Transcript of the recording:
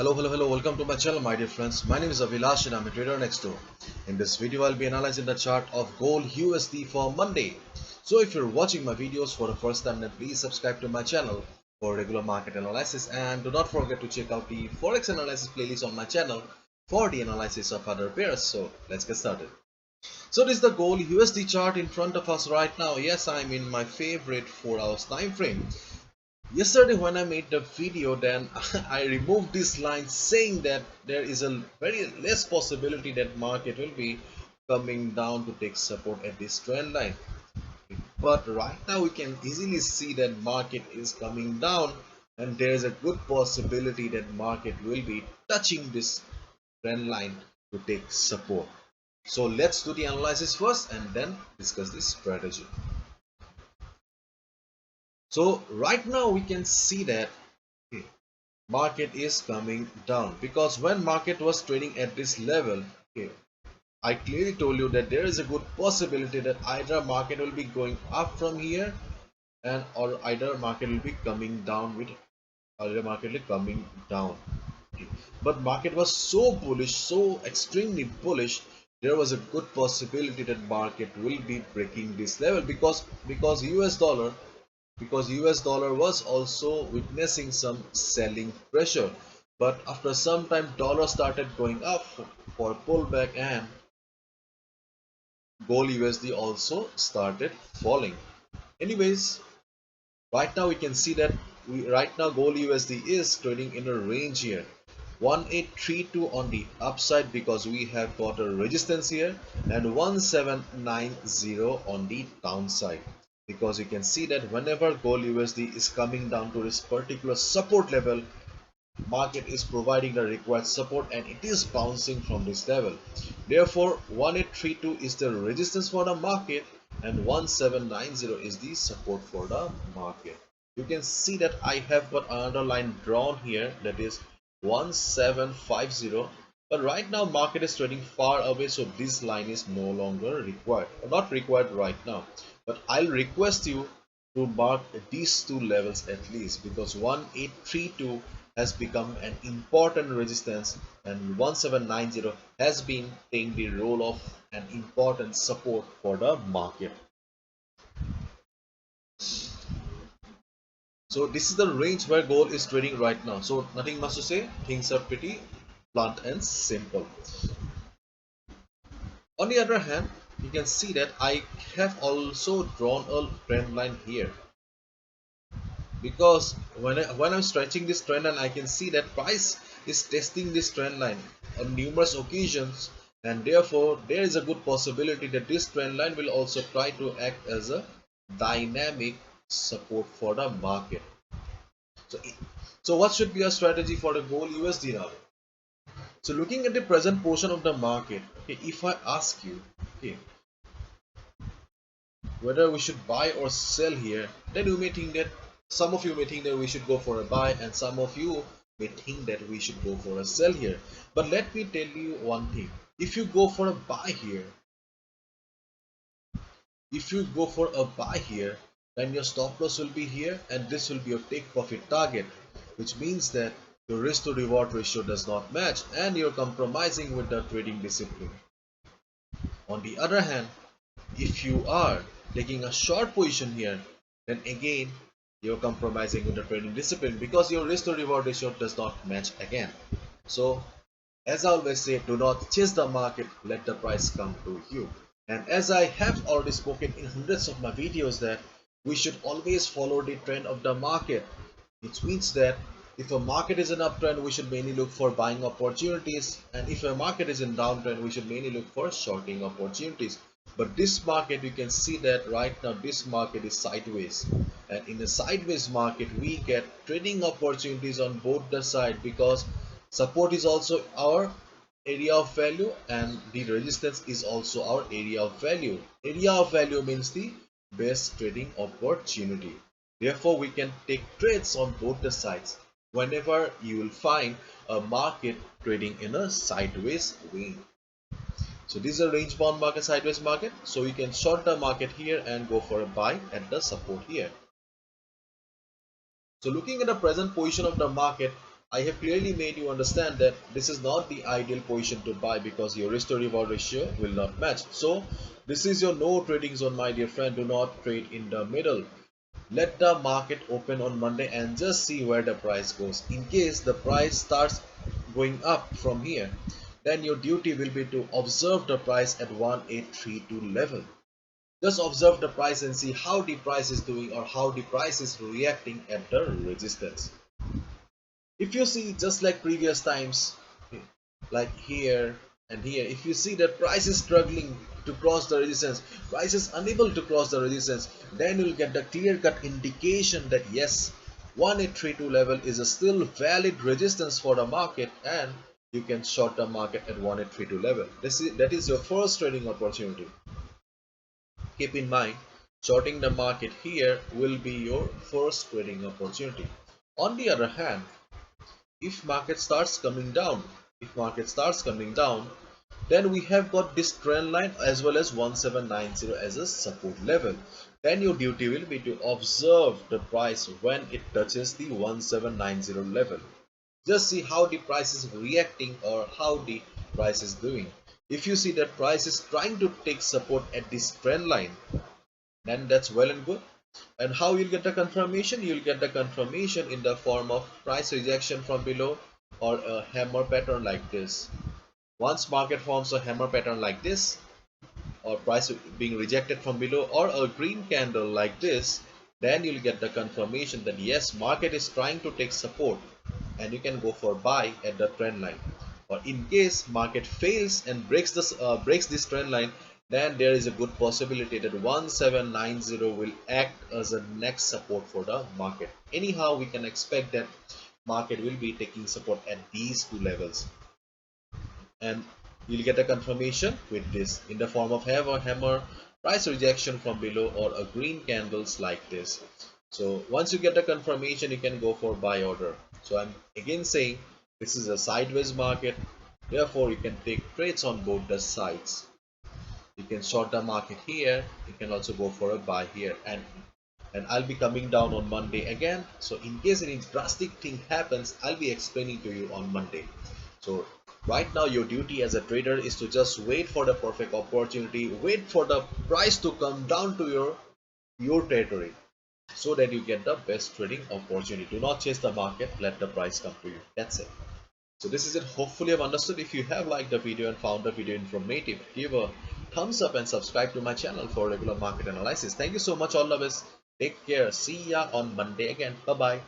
Hello, welcome to my channel, my dear friends. My name is Avilash and I'm a trader next door. In this video, I'll be analyzing the chart of Gold USD for Monday. So if you're watching my videos for the first time, then please subscribe to my channel for regular market analysis, and do not forget to check out the Forex analysis playlist on my channel for the analysis of other pairs. So let's get started. So this is the Gold USD chart in front of us right now. Yes, I'm in my favorite 4 hours time frame. Yesterday when I made the video, then I removed this line saying that there is a very less possibility that market will be coming down to take support at this trend line. But right now we can easily see that market is coming down, and there is a good possibility that market will be touching this trend line to take support. So let's do the analysis first and then discuss this strategy. So right now we can see that market is coming down, because when market was trading at this level, okay, I clearly told you that there is a good possibility that either market will be going up from here, and or either market will be coming down with either market will be coming down. Okay. But market was so bullish, so extremely bullish, there was a good possibility that market will be breaking this level, because US dollar was also witnessing some selling pressure. But after some time, dollar started going up for pullback, and gold USD also started falling. Anyways, right now we can see that right now gold USD is trading in a range here, 1832 on the upside, because we have got a resistance here, and 1790 on the downside, because you can see that whenever gold USD is coming down to this particular support level, market is providing the required support and it is bouncing from this level. Therefore 1832 is the resistance for the market and 1790 is the support for the market. You can see that I have got another line drawn here, that is 1750, but right now market is trading far away, so this line is no longer required, or not required right now. But I'll request you to mark these two levels at least, because 1832 has become an important resistance and 1790 has been playing the role of an important support for the market. So this is the range where gold is trading right now. So nothing much to say, things are pretty blunt and simple. On the other hand, you can see that I have also drawn a trend line here, because when I'm stretching this trend line, I can see that price is testing this trend line on numerous occasions, and therefore there is a good possibility that this trend line will also try to act as a dynamic support for the market. So, so what should be our strategy for the gold USD now? So looking at the present portion of the market, okay, if I ask you, okay, whether we should buy or sell here, then you may think that some of you may think that we should go for a buy, and some of you may think that we should go for a sell here. But let me tell you one thing: if you go for a buy here, then your stop loss will be here, and this will be your take profit target, which means that your risk to reward ratio does not match, and you're compromising with the trading discipline. On the other hand, if you are taking a short position here, then again you're compromising with the trading discipline, because your risk to reward ratio does not match again. So as I always say, do not chase the market, let the price come to you. And as I have already spoken in hundreds of my videos, that we should always follow the trend of the market, which means that if a market is in uptrend, we should mainly look for buying opportunities, and if a market is in downtrend, we should mainly look for shorting opportunities. But this market, you can see that right now this market is sideways, and in a sideways market we get trading opportunities on both the side, because support is also our area of value and the resistance is also our area of value. Area of value means the best trading opportunity. Therefore we can take trades on both the sides whenever you will find a market trading in a sideways way. So this is a range bound market, sideways market, so you can short the market here and go for a buy at the support here. So looking at the present position of the market, I have clearly made you understand that this is not the ideal position to buy because your risk to reward ratio will not match. So this is your no trading zone, my dear friend. Do not trade in the middle. Let the market open on Monday and just see where the price goes. In case the price starts going up from here, then your duty will be to observe the price at 1832 level. Just observe the price and see how the price is doing or how the price is reacting at the resistance. If you see, just like previous times, like here and here, if you see that price is struggling to cross the resistance, price is unable to cross the resistance, then you'll get the clear cut indication that yes, 1832 level is a still valid resistance for the market, and you can short the market at 1832 level. That is your first trading opportunity. Keep in mind, shorting the market here will be your first trading opportunity. On the other hand, if market starts coming down, then we have got this trend line as well as 1790 as a support level. Then your duty will be to observe the price when it touches the 1790 level. Just see how the price is reacting or how the price is doing. If you see that price is trying to take support at this trend line, then that's well and good. And how you'll get the confirmation? You'll get the confirmation in the form of price rejection from below or a hammer pattern like this. Once market forms a hammer pattern like this, or price being rejected from below, or a green candle like this, then you'll get the confirmation that yes, market is trying to take support and you can go for buy at the trend line. Or in case market fails and breaks this trend line, then there is a good possibility that 1790 will act as a next support for the market. Anyhow, we can expect that market will be taking support at these two levels, and you'll get a confirmation with this in the form of hammer, price rejection from below, or a green candles like this. So once you get the confirmation, you can go for buy order. So I'm again saying this is a sideways market, therefore you can take trades on both the sides. You can short the market here, you can also go for a buy here, and I'll be coming down on Monday again. So in case any drastic thing happens, I'll be explaining to you on Monday. So right now your duty as a trader is to just wait for the perfect opportunity, wait for the price to come down to your territory so that you get the best trading opportunity. Do not chase the market, let the price come to you. That's it. So this is it. Hopefully you've understood. If you have liked the video and found the video informative, give a thumbs up and subscribe to my channel for regular market analysis. Thank you so much. All of us. Take care. See ya on Monday again. Bye bye.